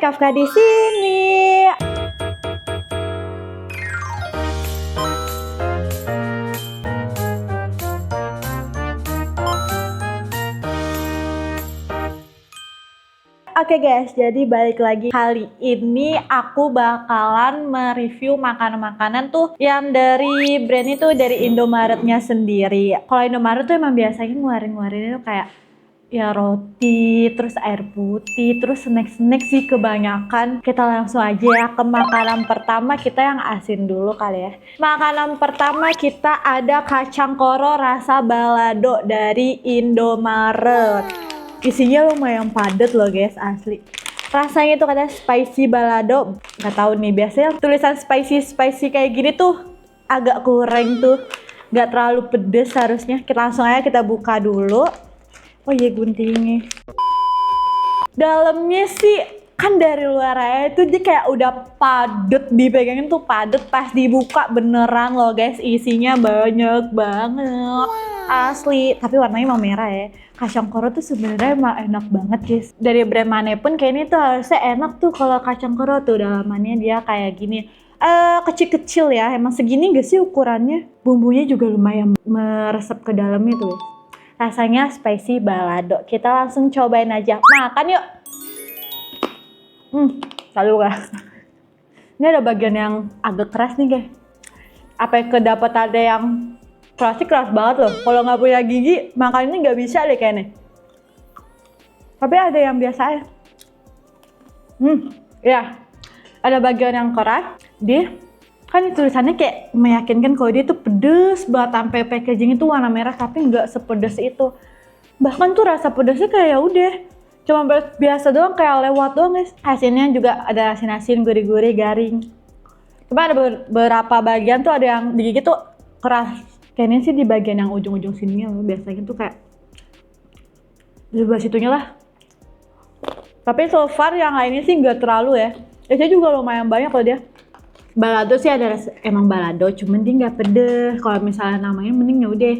Kafka di sini. Oke guys, jadi balik lagi. Kali ini aku bakalan mereview makanan-makanan tuh yang dari brand itu, dari Indomaretnya sendiri. Kalau Indomaret tuh emang biasanya ngeluarin itu kayak ya roti, terus air putih, terus snack-snack sih kebanyakan. Kita langsung aja ya ke makanan pertama, kita yang asin dulu kali ya. Makanan pertama kita ada kacang koro rasa balado dari Indomaret. Isinya lumayan padat loh guys, asli. Rasanya tuh katanya spicy balado. Gak tahu nih, biasanya tulisan spicy kayak gini tuh agak kurang tuh. Gak terlalu pedes harusnya. Kita langsung aja kita buka dulu. Oh iya guntingnya. Dalamnya sih kan dari luar aja tuh dia kayak udah padet, dipegangin tuh padet, pas dibuka beneran loh guys, isinya banyak banget. Asli, tapi warnanya emang merah ya. Kacang koro tuh sebenarnya emang enak banget guys. Dari brand manapun kayaknya tuh harusnya enak tuh kalau kacang koro tuh dalamannya dia kayak gini. Kecil-kecil ya, emang segini gak sih ukurannya? Bumbunya juga lumayan meresap ke dalamnya tuh. Rasanya spicy balado. Kita langsung cobain aja. Makan yuk. Lalu guys. Ini ada bagian yang agak keras nih guys. Apa kedapat ada yang keras banget loh. Kalau nggak punya gigi, makan ini nggak bisa deh kayaknya. Tapi ada yang biasa ya. Ya. Ada bagian yang keras. Dia kan tulisannya kayak meyakinkan kalau dia tuh pedes banget, sampai packaging itu warna merah, tapi nggak sepedes itu. Bahkan tuh rasa pedesnya kayak ya udah, cuma biasa doang, kayak lewat doang guys. Asinnya juga ada asin-asin, gurih-gurih, garing. Cuma ada beberapa bagian tuh ada yang digigit tuh keras. Kayaknya sih di bagian yang ujung-ujung sini loh, biasanya tuh kayak di sebelah situnya lah. Tapi so far yang lainnya sih nggak terlalu ya. Saya juga lumayan banyak loh dia. Balado sih ada emang balado, cuman dia nggak pedes. Kalau misalnya namanya mending ya udah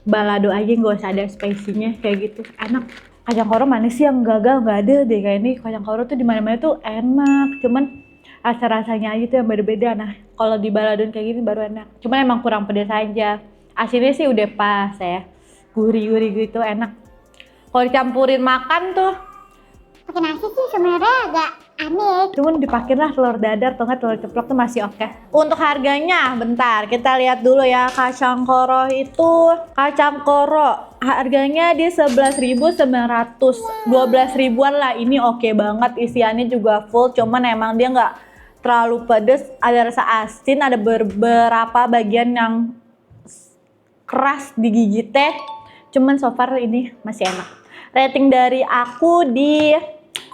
balado aja, nggak usah ada spicy-nya kayak gitu. Enak. Kacang koro mana sih yang gagal, nggak ada deh kayak ini. Kacang koro tuh di mana-mana tuh enak, cuman rasa-rasanya aja tuh yang beda-beda. Nah kalau di balado kayak gini baru enak. Cuman emang kurang pedes aja. Asinnya sih udah pas ya, gurih-gurih gitu, enak. Kalau dicampurin makan tuh pakai nasi sih sebenarnya agak aneh. cuman dipakai lah telur dadar atau nggak telur ceplok tuh masih oke. Untuk harganya, bentar kita lihat dulu ya. Kacang koro harganya di 11.900, 12 ribuan lah. Ini oke banget, isiannya juga full. Cuman emang dia nggak terlalu pedes, ada rasa asin, ada beberapa bagian yang keras digigitnya. Cuman so far ini masih enak. Rating dari aku di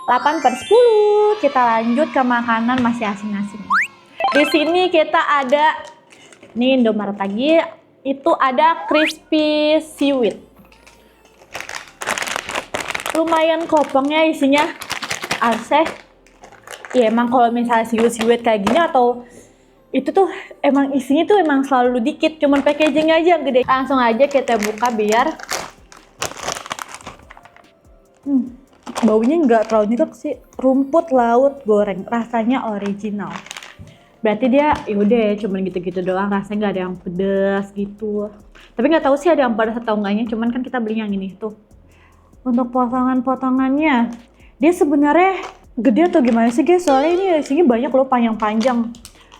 8/10. Kita lanjut ke makanan masih asin-asin. Di sini kita ada nih Indomaret lagi, itu ada crispy seaweed. Lumayan kopongnya isinya. Harusnya ya emang kalau misalnya seaweed kayak gini atau itu tuh emang isinya tuh emang selalu dikit, cuman packagingnya aja yang gede. Langsung aja kita buka biar baunya nggak terlalu nyedek sih. Rumput laut goreng, rasanya original. Berarti dia yaudah cuman gitu-gitu doang, rasanya nggak ada yang pedas gitu. Tapi nggak tahu sih ada yang pedas atau enggaknya, cuman kan kita beli yang ini tuh. Untuk potongannya dia sebenarnya gede atau gimana sih guys? Soalnya ini isinya banyak loh, panjang-panjang.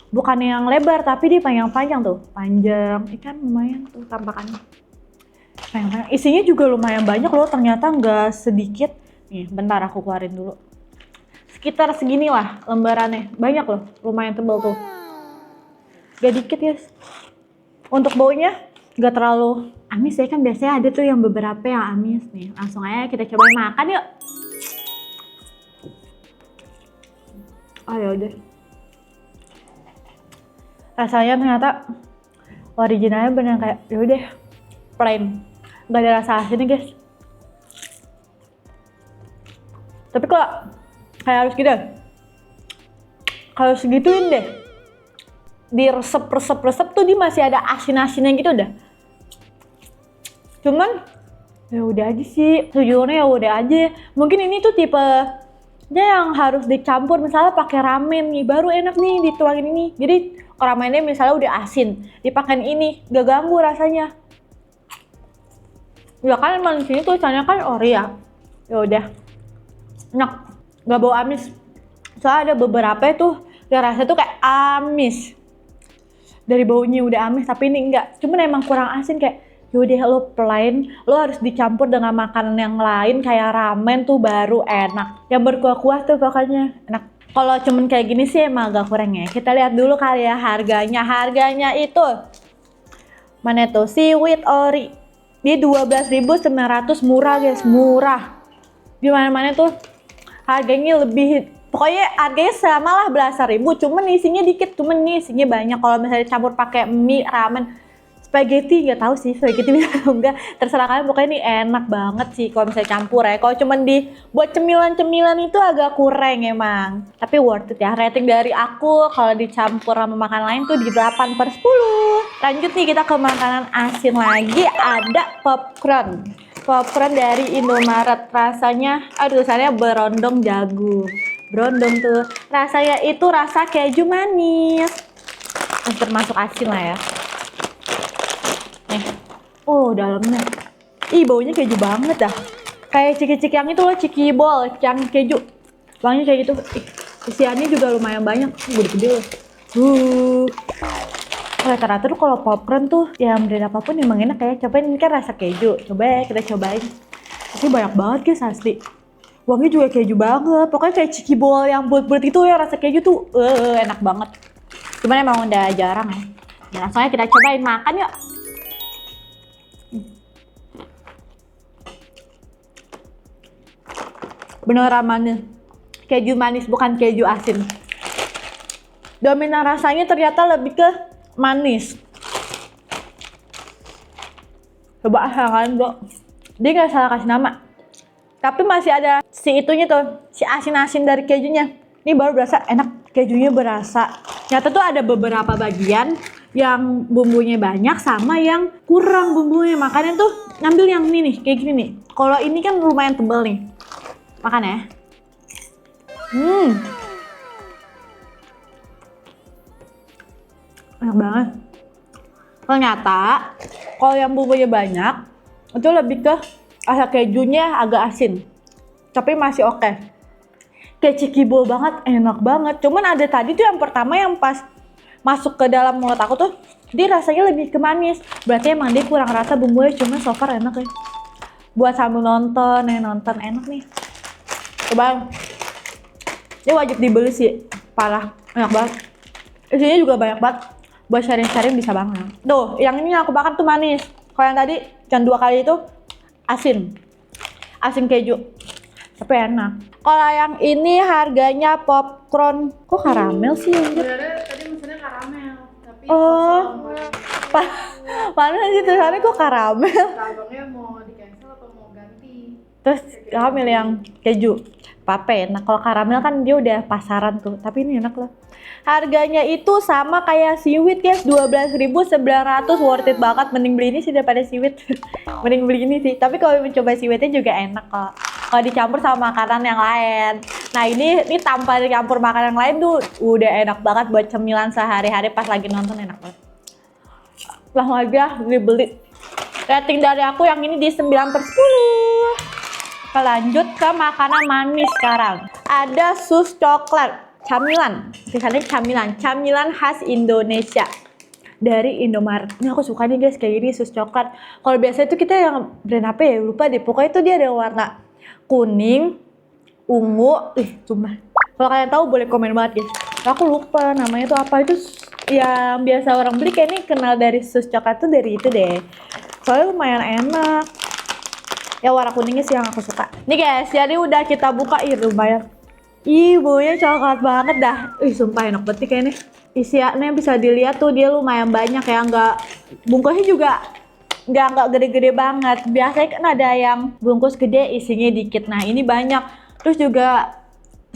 Bukan yang lebar, tapi dia panjang-panjang tuh. Panjang, ikan lumayan tuh tampakannya. Panjang-panjang. Isinya juga lumayan banyak loh, ternyata nggak sedikit. Nih, bentar aku keluarin dulu. Sekitar segini lah lembarannya. Banyak loh, lumayan tebal tuh. Gak dikit guys. Untuk baunya nggak terlalu amis ya, kan biasanya ada tuh yang beberapa yang amis nih. Langsung aja kita coba makan yuk. Oh ya udah. Rasanya ternyata originalnya bener kayak yaudah plain, nggak ada rasa asinnya guys. Tapi kok kayak harus gitu, kalau segituin deh, di resep tuh dia masih ada asin-asinnya gitu dah. Cuman ya udah aja sih, sejujurnya ya udah aja. Mungkin ini tuh tipe Dia yang harus dicampur misalnya pakai ramen nih, baru enak nih dituangin ini. Jadi kalau ramennya misalnya udah asin, dipakein ini, gak ganggu rasanya. Ya kan emang di sini tulisannya kan ori ya. Ya udah, enak, gak bau amis. Soalnya ada beberapa itu yang rasanya tuh kayak amis. Dari baunya udah amis, tapi ini enggak. Cuman emang kurang asin kayak yaudah lo plain, lo harus dicampur dengan makanan yang lain kayak ramen tuh baru enak. Yang berkuah-kuah tuh pokoknya enak. Kalau cuman kayak gini sih emang agak kurang ya. Kita lihat dulu kali ya harganya. Harganya itu mana tuh? Seaweed ori. Dia 12.900, murah guys, murah. Di mana-mana tuh harganya lebih, pokoknya harganya sama lah belasan ribu, cuman isinya dikit, cuman ini isinya banyak. Kalau misalnya campur pakai mie, ramen, spaghetti, nggak tahu sih spaghetti bisa atau enggak, terserah kalian. Pokoknya ini enak banget sih kalau misalnya campur ya. Kalau cuman buat cemilan-cemilan itu agak kurang emang, tapi worth it ya. Rating dari aku kalau dicampur sama makanan lain tuh di 8/10. Lanjut nih kita ke makanan asin lagi, ada popcorn. Popcorn dari Indomaret, rasanya aduh tulisannya berondong jagung. Berondong tuh rasanya itu rasa keju manis, termasuk asin lah ya. Nih, oh dalamnya, ih baunya keju banget dah. Kayak ciki-ciki yang itu loh, ciki bol, yang keju. Wanginya kayak gitu. Isiannya juga lumayan banyak, gede-gede loh. Rata-rata tuh kalau popcorn tuh yang brand apapun emang enak ya. Cobain, ini kan rasa keju. Coba ya, kita cobain. Ini banyak banget guys asli. Wanginya juga keju banget. Pokoknya kayak ciki bol yang bulat-bulat itu ya, rasa keju tuh enak banget. Cuman emang udah jarang ya. Nah, langsung aja kita cobain, makan yuk. Beneran manis, keju manis bukan keju asin. Dominan rasanya ternyata lebih ke manis. Coba kalian bro, dia nggak salah kasih nama, tapi masih ada si itunya tuh, si asin-asin dari kejunya. Ini baru berasa enak, kejunya berasa. Nyata tuh ada beberapa bagian yang bumbunya banyak sama yang kurang bumbunya. Makanya tuh ngambil yang ini nih, kayak gini nih. Kalau ini kan lumayan tebal nih. Makan ya. Enak banget. Ternyata kalau yang bumbunya banyak itu lebih ke rasa kejunya agak asin, tapi masih oke. Kayak ciki bol banget, enak banget. Cuman ada tadi tuh yang pertama yang pas masuk ke dalam mulut aku tuh dia rasanya lebih ke manis. Berarti emang dia kurang rasa bumbunya, cuma so far enak ya. Buat sambil nonton enak nih. Coba, ini wajib dibeli sih, parah, enak banget. Isinya juga banyak banget, buat sharing-sharing bisa banget. Tuh, yang ini aku makan tuh manis. Kalau yang tadi, yang 2 kali itu asin keju, tapi enak. Kalau yang ini harganya popcorn, kok karamel sih? Sebenarnya tadi mesennya karamel, tapi Mana sih tulisannya kok karamel? abangnya mau di cancel atau mau ganti. Terus karamel yang keju. Pape. Nah kalau karamel kan dia udah pasaran tuh, tapi ini enak loh. Harganya itu sama kayak seaweed guys, 12.900, worth it banget. Mending beli ini sih daripada seaweed. Mending beli ini sih. Tapi kalau mencoba seaweednya juga enak kok. Kalau dicampur sama makanan yang lain. Nah ini tanpa dicampur makanan yang lain tuh udah enak banget buat cemilan sehari-hari pas lagi nonton, enak banget. Langsung aja dibeli. Rating dari aku yang ini di 9/10. Lanjut ke makanan manis sekarang. Ada sus coklat, camilan. Tulisannya camilan khas Indonesia dari Indomaret. Ini aku suka nih guys, kayak gini sus coklat. Kalau biasa itu kita yang brand apa ya, lupa deh. Pokoknya itu dia ada warna kuning, ungu. Cuma kalau kalian tahu boleh komen banget guys. Aku lupa namanya tuh apa, itu yang biasa orang beli. Kayak ini kenal dari sus coklat tuh dari itu deh. Soalnya lumayan enak. Ya warna kuningnya sih yang aku suka. Nih guys, jadi udah kita buka. Lumayan. Baunya coklat banget dah. Sumpah enak banget kayaknya. Isiannya bisa dilihat tuh dia lumayan banyak ya. Bungkusnya juga nggak gede-gede banget. Biasanya kan ada yang bungkus gede isinya dikit. Nah ini banyak. Terus juga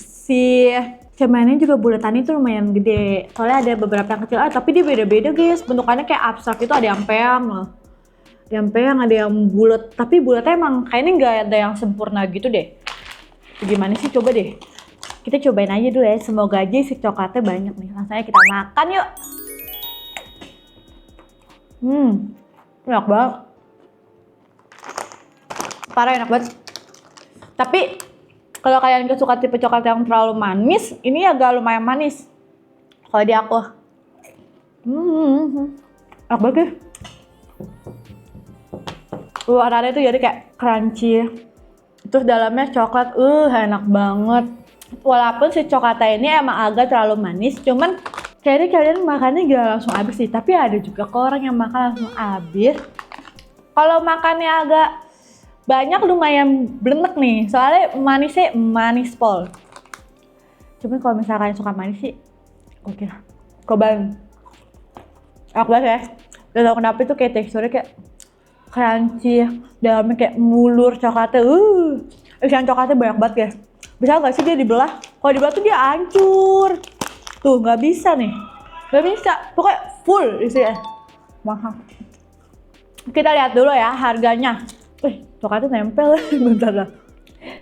si cemennya juga bulatannya itu lumayan gede. Soalnya ada beberapa yang kecil. Tapi dia beda-beda guys. Bentukannya kayak abstrak itu, ada yang peang loh. Yang peang, ada yang bulat, tapi bulatnya emang kayaknya nggak ada yang sempurna gitu deh. Gimana sih, coba deh. Kita cobain aja dulu ya, semoga aja isi coklatnya banyak nih. Langsung aja kita makan yuk. Enak banget. Parah enak banget. Tapi kalau kalian gak suka tipe coklat yang terlalu manis, ini agak lumayan manis. Kalau di aku. Enak banget ya. Luarannya tuh jadi kayak crunchy. Terus dalamnya coklat, enak banget. Walaupun si coklatnya ini emang agak terlalu manis, cuman kayaknya kalian makannya gak langsung habis sih. Tapi ada juga kok orang yang makan langsung habis. Kalau makannya agak banyak lumayan blenek nih, soalnya manisnya manis pol. Cuman kalau misalkan suka manis sih, oke lah. Cobain. Enak banget ya. Gak tau kenapa itu kayak teksturnya kayak crunchy, dalamnya kayak mulur coklatnya. Isian coklatnya banyak banget guys. Bisa gak sih dia dibelah? Kalau dibelah tuh dia hancur. Tuh gak bisa nih. Gak bisa. Pokoknya full isinya. Mahal. Kita lihat dulu ya harganya. Coklatnya nempel. Bentar lah.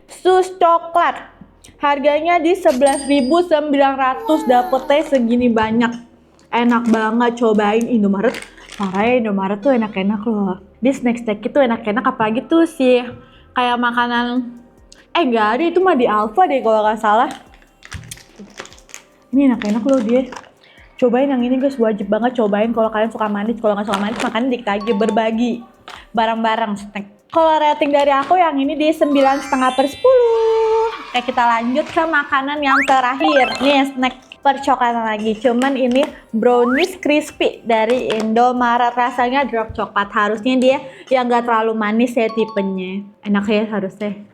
Sus coklat. Harganya di 11.900 dapetnya segini banyak. Enak banget, cobain Indomaret. Parah ya, Indomaret tuh enak-enak loh. Di snack-snack itu enak-enak, apalagi tuh sih kayak makanan. Enggak ada, itu mah di Alfa deh kalau nggak salah. Ini enak-enak loh dia. Cobain yang ini guys, wajib banget cobain kalau kalian suka manis. Kalau nggak suka manis, makannya dikit aja, berbagi barang-barang snack. Kalau rating dari aku yang ini di 9,5/10. Oke, kita lanjut ke makanan yang terakhir. Nih snack percoklatan lagi. Cuman ini brownies crispy dari Indomaret. Rasanya dark coklat. Harusnya dia yang nggak terlalu manis ya tipenya. Enak ya harusnya.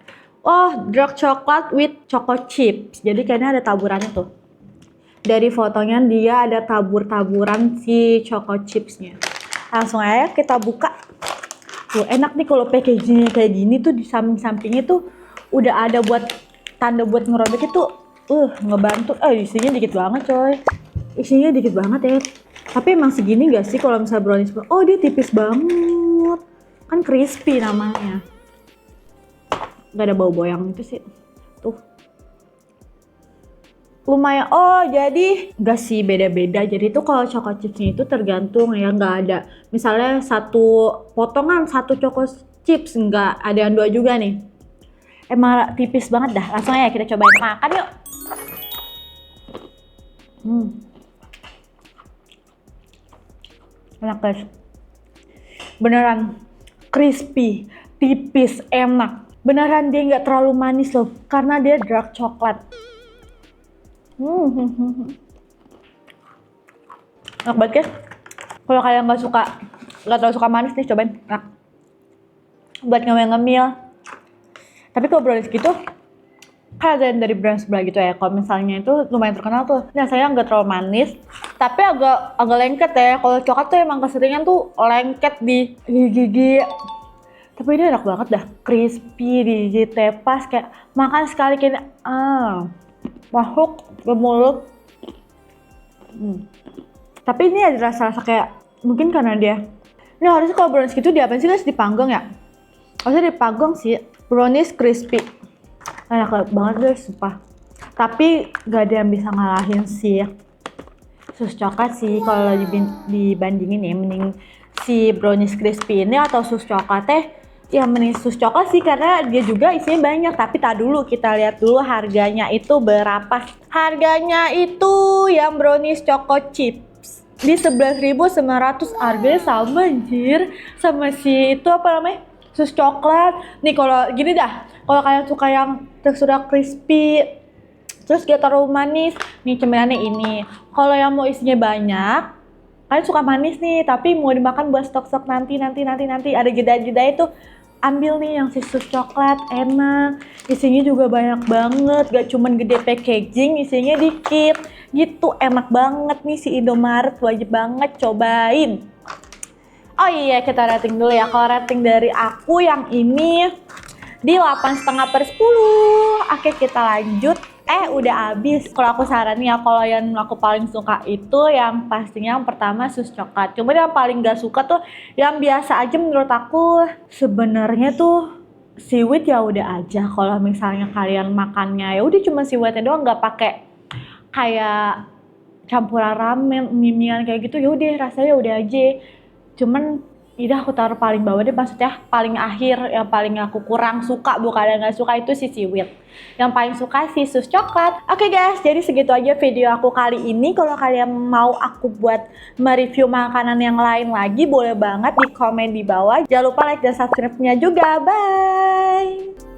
Oh, dark coklat with choco chips. Jadi kayaknya ada taburannya tuh. Dari fotonya dia ada tabur-taburan si choco chipsnya. Langsung aja kita buka. Tuh enak nih kalau packagingnya kayak gini tuh di samping-sampingnya tuh udah ada buat tanda buat ngerobek itu. Ngebantu. Isinya dikit banget coy. Isinya dikit banget ya. Tapi emang segini gak sih kalau misalnya brownies? Oh dia tipis banget. Kan crispy namanya. Gak ada bau-bau yang itu sih. Tuh. Lumayan. Oh jadi gak sih beda-beda. Jadi tuh kalau choco chipsnya itu tergantung ya. Gak ada. Misalnya satu potongan satu choco chips. Gak ada yang dua juga nih. Emang tipis banget dah. Langsung aja kita cobain makan yuk. Enak guys. Beneran crispy, tipis, enak. Beneran dia nggak terlalu manis loh, karena dia dark coklat. Enak banget guys. Kalau kalian nggak terlalu suka manis nih, cobain. Enak. Buat ngemil-ngemil. Tapi kalau brownies gitu, kan ada yang dari brand sebelah gitu ya. Kalau misalnya itu lumayan terkenal tuh. Nah saya nggak terlalu manis, tapi agak lengket ya. Kalau coklat tuh emang keseringan tuh lengket di gigi. Tapi ini enak banget dah, crispy, digigit pas kayak makan sekali kayak masuk ke mulut. Tapi ini ada rasa-rasa kayak mungkin karena dia. Ini harusnya kalau brownies gitu diapain sih guys? Dipanggang ya? Harusnya dipanggang sih. Brownies crispy. Enak banget guys, sumpah. Tapi gak ada yang bisa ngalahin sih sus coklat sih kalau dibandingin ya. Mending si brownies crispy ini atau sus coklatnya. Ya mending sus coklat sih karena dia juga isinya banyak. Tapi tak dulu, kita lihat dulu harganya itu berapa. Harganya itu yang brownies choco chips di 11.900. Harganya sama anjir sama si itu apa namanya, sus coklat. Nih kalau gini dah, kalau kalian suka yang teksturnya crispy terus gak terlalu manis, nih cemilannya ini. Kalau yang mau isinya banyak, kalian suka manis nih tapi mau dimakan buat stok-stok nanti ada jeda-jeda itu, ambil nih yang sus coklat. Enak, isinya juga banyak banget, gak cuman gede packaging, isinya dikit gitu. Enak banget nih si Indomaret, wajib banget cobain. Oh iya, kita rating dulu ya. Kalau rating dari aku yang ini di 8,5/10. Oke, kita lanjut. Udah habis. Kalau aku saranin ya, kalau yang aku paling suka itu yang pastinya yang pertama sus coklat. Cuma yang paling gak suka tuh yang biasa aja menurut aku. Sebenarnya tuh seaweed ya udah aja. Kalau misalnya kalian makannya ya udah cuma seaweednya doang, nggak pakai kayak campuran ramen, mie-mian kayak gitu, ya udah rasanya udah aja. Cuman udah aku taruh paling bawah deh, maksudnya paling akhir, yang paling aku kurang suka, bukan yang nggak suka, itu si seaweed. Yang paling suka si sus coklat. Oke guys, jadi segitu aja video aku kali ini. Kalau kalian mau aku buat mereview makanan yang lain lagi, boleh banget di komen di bawah. Jangan lupa like dan subscribe-nya juga. Bye!